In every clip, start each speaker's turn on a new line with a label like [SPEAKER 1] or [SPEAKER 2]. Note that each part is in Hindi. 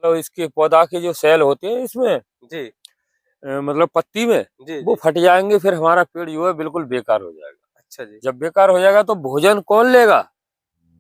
[SPEAKER 1] मतलब इसके पौधा के जो सेल होते हैं इसमें
[SPEAKER 2] जी।
[SPEAKER 1] मतलब पत्ती में
[SPEAKER 2] जी,
[SPEAKER 1] वो
[SPEAKER 2] जी।
[SPEAKER 1] फट जाएंगे, फिर हमारा पेड़ जो है बिल्कुल बेकार हो जाएगा।
[SPEAKER 2] अच्छा जी।
[SPEAKER 1] जब बेकार हो जाएगा तो भोजन कौन लेगा?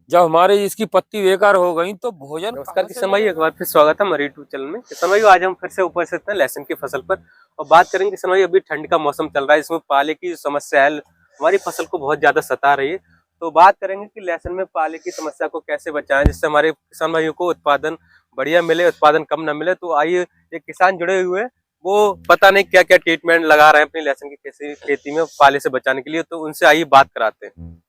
[SPEAKER 1] जब हमारी इसकी पत्ती बेकार हो गई तो भोजन
[SPEAKER 2] नमस्कार
[SPEAKER 1] कहाँ से
[SPEAKER 2] किसान भाई, एक
[SPEAKER 1] मिलेगा?
[SPEAKER 2] बार फिर स्वागत है हमारे यूट्यूब चैनल में। किसान भाई आज हम फिर से उपस्थित हैं लहसुन की फसल पर और बात करेंगे। किसान भाई अभी ठंड का मौसम चल रहा है, इसमें पाले की समस्या है, हमारी फसल को बहुत ज्यादा सता रही है। तो बात करेंगे कि लहसुन में पाले की समस्या को कैसे बचाएं जिससे हमारे किसान भाइयों को उत्पादन बढ़िया मिले, उत्पादन कम न मिले। तो आइए, एक किसान जुड़े हुए हैं, वो पता नहीं क्या क्या ट्रीटमेंट लगा रहे हैं अपनी लहसुन की कैसी खेती में पाले से बचाने के लिए, तो उनसे आइए बात कराते हैं।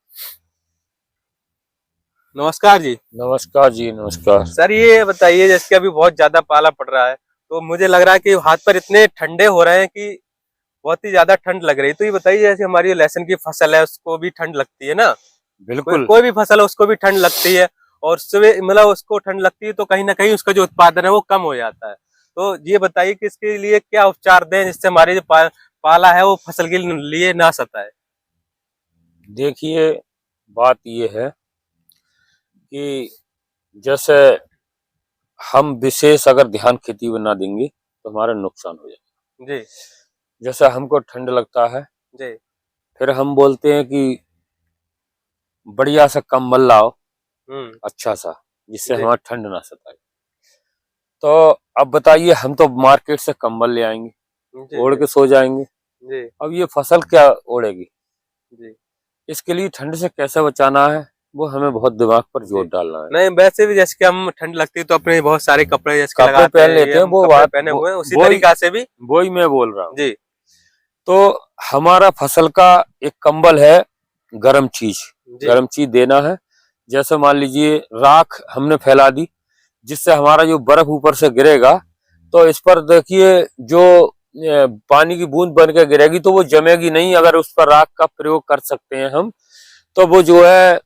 [SPEAKER 2] नमस्कार जी।
[SPEAKER 1] नमस्कार जी, नमस्कार।
[SPEAKER 2] सर ये बताइए, जैसे कि अभी बहुत ज्यादा पाला पड़ रहा है तो मुझे लग रहा है कि हाथ पर इतने ठंडे हो रहे हैं कि बहुत ही ज्यादा ठंड लग रही है। तो ये बताइए, जैसे हमारी लहसुन की फसल है उसको भी ठंड लगती है ना,
[SPEAKER 1] बिल्कुल।
[SPEAKER 2] कोई भी फसल है उसको भी ठंड लगती है, और सुबह मतलब उसको ठंड लगती है तो कहीं ना कहीं उसका जो उत्पादन है वो कम हो जाता है। तो ये बताइए कि इसके लिए क्या उपचार दें जिससे हमारी जो पाला है वो फसल के लिए ना सताए।
[SPEAKER 1] देखिए, बात ये है कि जैसे हम विशेष अगर ध्यान खेती में ना देंगे तो हमारा नुकसान हो जाएगा।
[SPEAKER 2] जी।
[SPEAKER 1] जैसे हमको ठंड लगता है,
[SPEAKER 2] जी।
[SPEAKER 1] फिर हम बोलते हैं कि बढ़िया सा कंबल लाओ, अच्छा सा, जिससे
[SPEAKER 2] जी।
[SPEAKER 1] हमारा ठंड ना सताए। तो अब बताइए, हम तो मार्केट से कंबल ले आएंगे,
[SPEAKER 2] जी।
[SPEAKER 1] ओढ़
[SPEAKER 2] जी।
[SPEAKER 1] के सो जाएंगे।
[SPEAKER 2] जी।
[SPEAKER 1] अब ये फसल क्या ओढ़ेगी?
[SPEAKER 2] जी।
[SPEAKER 1] इसके लिए ठंड से कैसे बचाना है वो हमें बहुत दिमाग पर
[SPEAKER 2] जी।
[SPEAKER 1] जोर डालना है।
[SPEAKER 2] नहीं, वैसे भी जैसे कि हम ठंड लगती है तो अपने बहुत सारे कपड़े जैसे कि
[SPEAKER 1] कपड़े
[SPEAKER 2] लगाते
[SPEAKER 1] पहन
[SPEAKER 2] हैं, ये
[SPEAKER 1] लेते हैं,
[SPEAKER 2] हम
[SPEAKER 1] वो
[SPEAKER 2] कपड़े
[SPEAKER 1] बात
[SPEAKER 2] पहने हुए हैं, उसी
[SPEAKER 1] वो
[SPEAKER 2] तरीका से भी।
[SPEAKER 1] ही मैं बोल रहा हूँ।
[SPEAKER 2] जी।
[SPEAKER 1] तो हमारा फसल का एक कंबल है, गर्म चीज,
[SPEAKER 2] जी।
[SPEAKER 1] गर्म चीज देना है। जैसे मान लीजिए राख हमने फैला दी, जिससे हमारा जो बर्फ ऊपर से गिरेगा तो इस पर देखिए जो पानी की बूंद बन के गिरेगी तो वो जमेगी नहीं। अगर उस पर राख का प्रयोग कर सकते हैं हम, तो वो जो है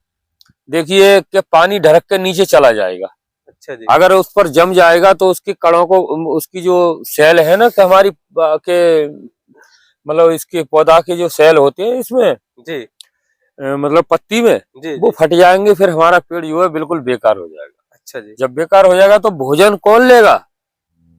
[SPEAKER 1] देखिए कि पानी ढरक के नीचे चला जाएगा।
[SPEAKER 2] अच्छा जी।
[SPEAKER 1] अगर उस पर जम जाएगा तो उसकी कणों को, उसकी जो सेल है ना कि हमारी के मतलब इसके पौधा के जो सेल होते हैं इसमें
[SPEAKER 2] जी।
[SPEAKER 1] मतलब पत्ती में
[SPEAKER 2] जी।
[SPEAKER 1] वो
[SPEAKER 2] जी।
[SPEAKER 1] फट जाएंगे, फिर हमारा पेड़ जो है बिल्कुल बेकार हो जाएगा।
[SPEAKER 2] अच्छा जी।
[SPEAKER 1] जब बेकार हो जाएगा तो भोजन कौन लेगा?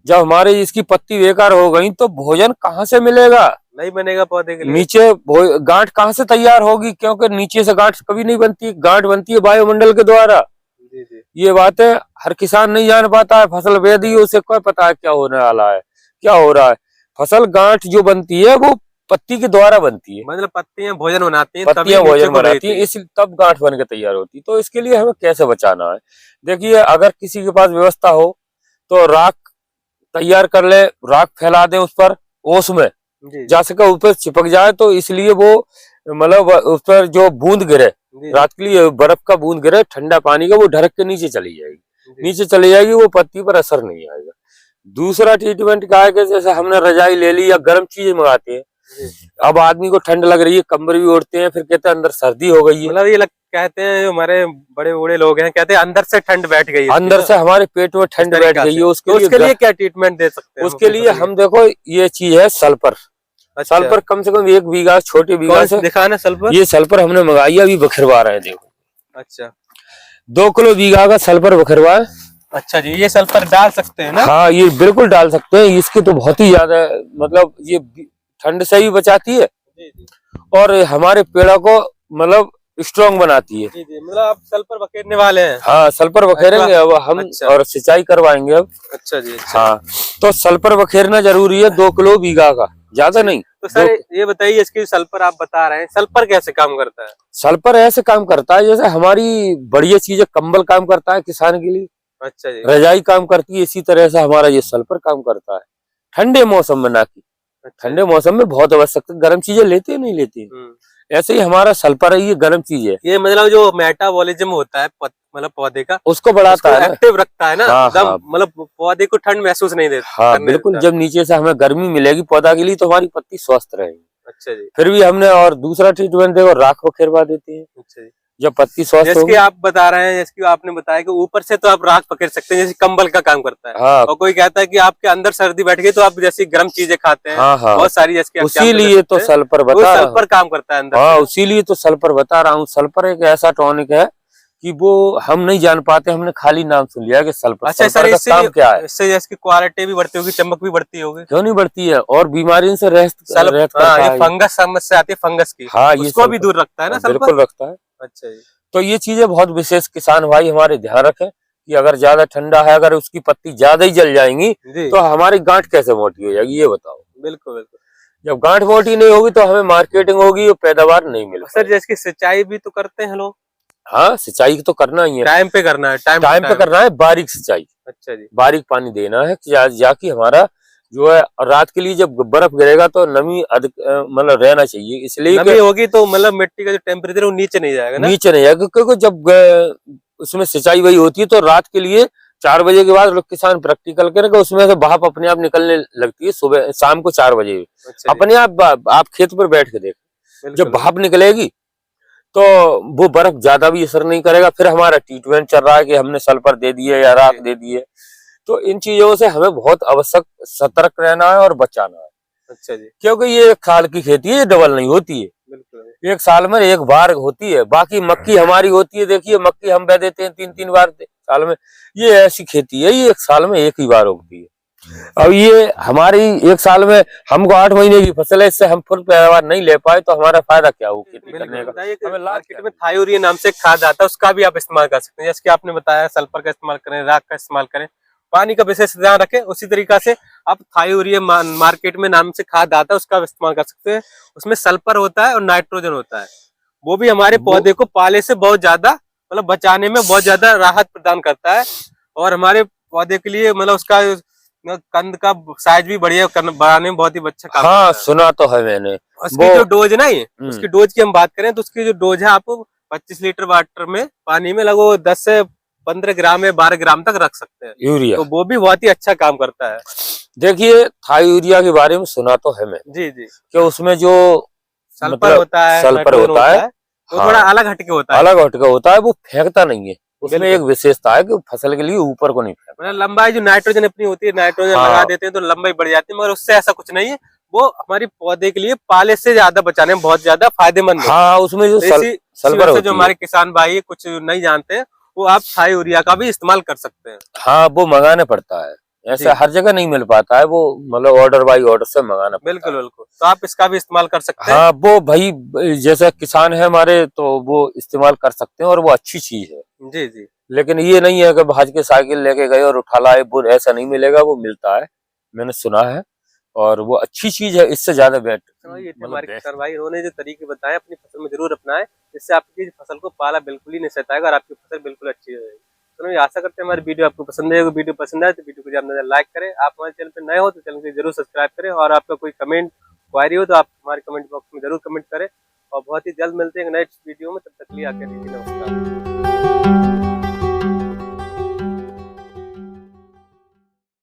[SPEAKER 1] जब हमारी इसकी पत्ती बेकार हो गई तो भोजन कहाँ से मिलेगा?
[SPEAKER 2] नहीं बनेगा पौधे के लिए।
[SPEAKER 1] नीचे गांठ कहाँ से तैयार होगी? क्योंकि नीचे से गांठ कभी नहीं बनती, गांठ बनती है वायुमंडल के द्वारा।
[SPEAKER 2] जी। जी।
[SPEAKER 1] ये बातें हर किसान नहीं जान पाता है। फसल बे दी उसे क्या पता है क्या होने वाला है, क्या हो रहा है। फसल गांठ जो बनती है वो पत्ती के द्वारा बनती है,
[SPEAKER 2] मतलब पत्तियां भोजन बनाती हैं, तभी
[SPEAKER 1] पत्तियां
[SPEAKER 2] नीचे
[SPEAKER 1] भोजन
[SPEAKER 2] को
[SPEAKER 1] बनाती है,
[SPEAKER 2] भेजती है।
[SPEAKER 1] इस तब गांठ बन के तैयार होती है। तो इसके लिए हमें कैसे बचाना है? देखिए, अगर किसी के पास व्यवस्था हो तो राख तैयार कर ले, राख फैला दे उस पर, ओस में
[SPEAKER 2] जी। जी।
[SPEAKER 1] जा सके ऊपर चिपक जाए तो इसलिए वो मतलब उस पर जो बूंद गिरे,
[SPEAKER 2] जी।
[SPEAKER 1] रात के लिए बर्फ का बूंद गिरे ठंडा पानी का, वो ढरक के नीचे चली जाएगी,
[SPEAKER 2] जी।
[SPEAKER 1] नीचे चली जाएगी, वो पत्ती पर असर नहीं आएगा। दूसरा ट्रीटमेंट क्या है कि जैसे हमने रजाई ले ली या गर्म चीजें मंगाते हैं।
[SPEAKER 2] जी।
[SPEAKER 1] अब आदमी को ठंड लग रही है, कंबल भी ओढ़ते हैं, फिर कहते हैं अंदर सर्दी हो गई है।
[SPEAKER 2] मतलब ये कहते हैं, जो हमारे बड़े बूढ़े लोग हैं कहते हैं अंदर से ठंड बैठ गई है,
[SPEAKER 1] अंदर से हमारे पेट में ठंड बैठ गई है।
[SPEAKER 2] तो उसके लिए क्या ट्रीटमेंट दे सकते हैं?
[SPEAKER 1] उसके लिए हम देखो, ये चीज है सल्फर।
[SPEAKER 2] अच्छा।
[SPEAKER 1] सल्फर कम से कम 1 बीघा, छोटे बीघा से
[SPEAKER 2] दिखाना सल्फर।
[SPEAKER 1] ये सल्फर हमने मंगाई है, अभी बखरवा रहे हैं, देखो।
[SPEAKER 2] अच्छा।
[SPEAKER 1] 2 किलो बीघा का सल्फर बखरवा है।
[SPEAKER 2] अच्छा जी, ये सल्फर डाल सकते हैं ना?
[SPEAKER 1] हाँ, ये बिल्कुल डाल सकते हैं। इसकी तो बहुत ही ज्यादा मतलब ये ठंड से ही बचाती है
[SPEAKER 2] जी। जी।
[SPEAKER 1] और हमारे पेड़ों को मतलब स्ट्रॉन्ग बनाती है।
[SPEAKER 2] जी। जी। मतलब आप सल्फर बखेरने वाले हैं?
[SPEAKER 1] हाँ, सल्फर बखेरेंगे अब हम।
[SPEAKER 2] अच्छा।
[SPEAKER 1] और सिंचाई करवाएंगे अब।
[SPEAKER 2] अच्छा जी। अच्छा।
[SPEAKER 1] हाँ, तो सल्फर बखेरना जरूरी है, 2 किलो बीघा का, ज्यादा नहीं।
[SPEAKER 2] तो सर ये बताइए, इसकी सल्फर आप बता रहे हैं, सल्फर कैसे काम करता है?
[SPEAKER 1] सल्फर ऐसे काम करता है जैसे हमारी बढ़िया चीज है, कंबल काम करता है किसान के लिए,
[SPEAKER 2] अच्छा जी।
[SPEAKER 1] रजाई काम करती है, इसी तरह से हमारा ये सल्फर काम करता है। ठंडे मौसम में ना की,
[SPEAKER 2] अच्छा।
[SPEAKER 1] ठंडे मौसम में बहुत आवश्यक, गर्म चीजें लेते हैं नहीं लेते। ऐसे ही हमारा सल्फर है, ये गर्म चीज है।
[SPEAKER 2] ये मतलब जो मेटाबॉलिज्म होता है मतलब पौधे का,
[SPEAKER 1] उसको बढ़ाता है,
[SPEAKER 2] एक्टिव रखता है ना।
[SPEAKER 1] हाँ,
[SPEAKER 2] एकदम
[SPEAKER 1] हाँ,
[SPEAKER 2] मतलब पौधे को ठंड महसूस नहीं देता।
[SPEAKER 1] हाँ बिल्कुल। जब नीचे से हमें गर्मी मिलेगी पौधा के लिए तो हमारी पत्ती स्वस्थ रहेगी।
[SPEAKER 2] अच्छा जी।
[SPEAKER 1] फिर भी हमने और दूसरा ट्रीटमेंट देखो, राख बखेरवा देते हैं।
[SPEAKER 2] अच्छा जी।
[SPEAKER 1] जब पत्ती स्वस्थ
[SPEAKER 2] जैसे
[SPEAKER 1] होगी,
[SPEAKER 2] कि आप बता रहे हैं, जैसे कि आपने बताया कि ऊपर से तो आप राख पकड़ सकते हैं, जैसे कंबल का काम करता है।
[SPEAKER 1] हाँ,
[SPEAKER 2] और कोई कहता है कि आपके अंदर सर्दी बैठ गई तो आप जैसी गर्म चीजें खाते हैं।
[SPEAKER 1] हाँ, हाँ,
[SPEAKER 2] बहुत सारी, जैसे
[SPEAKER 1] उसीलिए तो सल्फर बता रहा हूँ।
[SPEAKER 2] सल्फर काम करता है अंदर
[SPEAKER 1] हाँ,
[SPEAKER 2] से।
[SPEAKER 1] उसीलिए तो सल्फर बता रहा हूँ। सल्फर एक ऐसा टॉनिक है कि वो हम नहीं जान पाते, हमने खाली नाम सुन लिया कि सल्फर।
[SPEAKER 2] अच्छा सर,
[SPEAKER 1] सल्फर का
[SPEAKER 2] इससे
[SPEAKER 1] काम क्या है?
[SPEAKER 2] इससे इसकी क्वालिटी भी बढ़ती होगी, चमक भी बढ़ती होगी।
[SPEAKER 1] क्यों नहीं बढ़ती है, और बीमारी से रहत करता
[SPEAKER 2] हाँ, ये
[SPEAKER 1] है।
[SPEAKER 2] फंगस समस्या आती है फंगस की,
[SPEAKER 1] हाँ, ये
[SPEAKER 2] उसको भी
[SPEAKER 1] सल्फर
[SPEAKER 2] दूर रखता है ना सल्फर।
[SPEAKER 1] बिल्कुल रखता है।
[SPEAKER 2] अच्छा जी।
[SPEAKER 1] तो ये चीजें बहुत विशेष किसान भाई हमारे ध्यान रखें कि अगर ज्यादा ठंडा है, अगर उसकी पत्ती ज्यादा ही जल जाएंगी
[SPEAKER 2] जी
[SPEAKER 1] तो हमारी गांठ कैसे मोटी हो जाएगी, ये बताओ।
[SPEAKER 2] बिल्कुल बिल्कुल।
[SPEAKER 1] जब गांठ मोटी नहीं होगी तो हमें मार्केटिंग होगी और पैदावार नहीं मिल
[SPEAKER 2] सर
[SPEAKER 1] पाएगी।
[SPEAKER 2] जैसे सिंचाई भी तो करते हैं लोग,
[SPEAKER 1] हाँ, सिंचाई तो करना ही है,
[SPEAKER 2] टाइम पे करना है, टाइम
[SPEAKER 1] टाइम पे करना है, बारीक सिंचाई,
[SPEAKER 2] अच्छा जी।
[SPEAKER 1] बारीक पानी देना है कि जाकि हमारा जो है रात के लिए जब बर्फ गिरेगा तो नमी अधिक मतलब रहना चाहिए, इसलिए
[SPEAKER 2] नमी होगी तो मतलब मिट्टी का जो टेम्परेचर वो नीचे नहीं जाएगा ना।
[SPEAKER 1] नीचे नहीं जाएगा, क्योंकि जब उसमें सिंचाई वही होती है तो रात के लिए 4 बजे के बाद लोग किसान प्रैक्टिकल करेंगे, उसमें से भाप अपने आप निकलने लगती है सुबह शाम को 4 बजे
[SPEAKER 2] अच्छा जी,
[SPEAKER 1] अपने आप खेत पर बैठ के देख, जब
[SPEAKER 2] बिल्कुल
[SPEAKER 1] भाप निकलेगी तो वो बर्फ ज्यादा भी असर नहीं करेगा। फिर हमारा ट्रीटमेंट चल रहा है कि हमने सल्फर दे दिए या राख दे दिए, तो इन चीजों से हमें बहुत आवश्यक सतर्क रहना है और बचाना है,
[SPEAKER 2] अच्छा जी,
[SPEAKER 1] क्योंकि ये एक साल की खेती है, ये डबल नहीं होती है,
[SPEAKER 2] बिल्कुल
[SPEAKER 1] एक साल में एक बार होती है। बाकी मक्की हमारी होती है, देखिए मक्की हम बह देते हैं 3-3 बार साल में, ये ऐसी खेती है ये एक साल में एक ही बार उगती है। अब ये हमारी एक साल में हमको 8 महीने की फसल है, इससे हम फुल पैदावार नहीं ले पाए तो हमारा फायदा क्या हो खेती करने का।
[SPEAKER 2] बताइए कि
[SPEAKER 1] हमें लाभ
[SPEAKER 2] मार्केट में थायोरिया नाम से एक खाद आता है, उसका भी आप इस्तेमाल कर सकते हैं। जैसे कि आपने बताया सल्फर का इस्तेमाल करें, राख का इस्तेमाल करें, पानी का विशेष ध्यान रखें, उसी तरीका से आप थायोरिया मार्केट में नाम से खाद आता है, उसका इस्तेमाल कर सकते हैं। उसमें सल्फर होता है और नाइट्रोजन होता है, वो भी हमारे पौधे को पाले से बहुत ज्यादा मतलब बचाने में बहुत ज्यादा राहत प्रदान करता है, और हमारे पौधे के लिए मतलब उसका कंद का साइज भी बढ़िया बढ़ाने में बहुत ही अच्छा काम
[SPEAKER 1] हाँ,
[SPEAKER 2] करता है।
[SPEAKER 1] सुना तो है मैंने।
[SPEAKER 2] उसकी जो डोज है ना, ये उसकी
[SPEAKER 1] हम्म,
[SPEAKER 2] डोज की हम बात करें तो उसकी जो डोज है, आप 25 लीटर वाटर में पानी में लगभग 10 से 15 ग्राम या 12 ग्राम तक रख सकते हैं,
[SPEAKER 1] यूरिया।
[SPEAKER 2] तो वो भी बहुत ही अच्छा काम करता है।
[SPEAKER 1] देखिए थाई यूरिया के बारे में सुना तो है मैं
[SPEAKER 2] जी जी,
[SPEAKER 1] कि उसमें जो
[SPEAKER 2] सल्फर
[SPEAKER 1] मतलब
[SPEAKER 2] होता है,
[SPEAKER 1] सल्फर
[SPEAKER 2] नाइट्रोजन
[SPEAKER 1] होता है,
[SPEAKER 2] वो
[SPEAKER 1] हाँ,
[SPEAKER 2] थोड़ा अलग हटके होता है,
[SPEAKER 1] अलग हटका होता है, वो फेंकता नहीं है। उसमें एक
[SPEAKER 2] बिल्कुल।
[SPEAKER 1] विशेषता है कि फसल के लिए ऊपर को नहीं फेंकता।
[SPEAKER 2] मतलब लंबाई जो नाइट्रोजन अपनी होती है, नाइट्रोजन लगा
[SPEAKER 1] हाँ,
[SPEAKER 2] देते हैं तो लंबाई बढ़ जाती है, मगर उससे ऐसा कुछ नहीं है। वो हमारी पौधे के लिए पाले से ज्यादा बचाने में बहुत ज्यादा फायदेमंद है।
[SPEAKER 1] हाँ, उसमें जो
[SPEAKER 2] तो इसी
[SPEAKER 1] सल्फर
[SPEAKER 2] वजह से जो
[SPEAKER 1] होती है,
[SPEAKER 2] हमारे किसान भाई कुछ नहीं जानते हैं, वो आप थाई यूरिया का भी इस्तेमाल कर सकते हैं।
[SPEAKER 1] हाँ, वो मंगाना पड़ता है, ऐसा
[SPEAKER 2] जी
[SPEAKER 1] हर जगह नहीं मिल पाता है, वो मतलब ऑर्डर बाई ऑर्डर से मंगाना पड़ता
[SPEAKER 2] बिल्कुल
[SPEAKER 1] है।
[SPEAKER 2] बिल्कुल, तो आप इसका भी इस्तेमाल कर सकते हैं।
[SPEAKER 1] हाँ, वो भाई जैसे किसान है हमारे तो वो इस्तेमाल कर सकते हैं और वो अच्छी चीज है,
[SPEAKER 2] जी जी,
[SPEAKER 1] लेकिन ये नहीं है कि भाज के साइकिल लेके गए और उठा लाए, वो ऐसा नहीं मिलेगा, वो मिलता है, मैंने सुना है, और वो अच्छी चीज है, इससे ज्यादा
[SPEAKER 2] तो ये थे
[SPEAKER 1] मतलब
[SPEAKER 2] हमारे
[SPEAKER 1] बेस्ट।
[SPEAKER 2] किसान भाई, उन्होंने जो तरीके बताए अपनी फसल में जरूर अपनाएं, जिससे आपकी फसल को पाला बिल्कुल ही नहीं सताएगा और आपकी फसल बिल्कुल अच्छी हो जाएगी। तो मैं आशा करते हैं हमारी वीडियो आपको पसंद आएगी। वीडियो पसंद आए तो वीडियो को ज्यादा लाइक करें, आप हमारे चैनल पर नए हो तो चैनल को जरूर सब्सक्राइब करें, और आपका कोई कमेंट क्वारी हो तो आप हमारे कमेंट बॉक्स में जरूर कमेंट करें। और बहुत ही जल्द मिलते हैं एक नए वीडियो में, तब तक के लिए आके दीजिए, नमस्कार।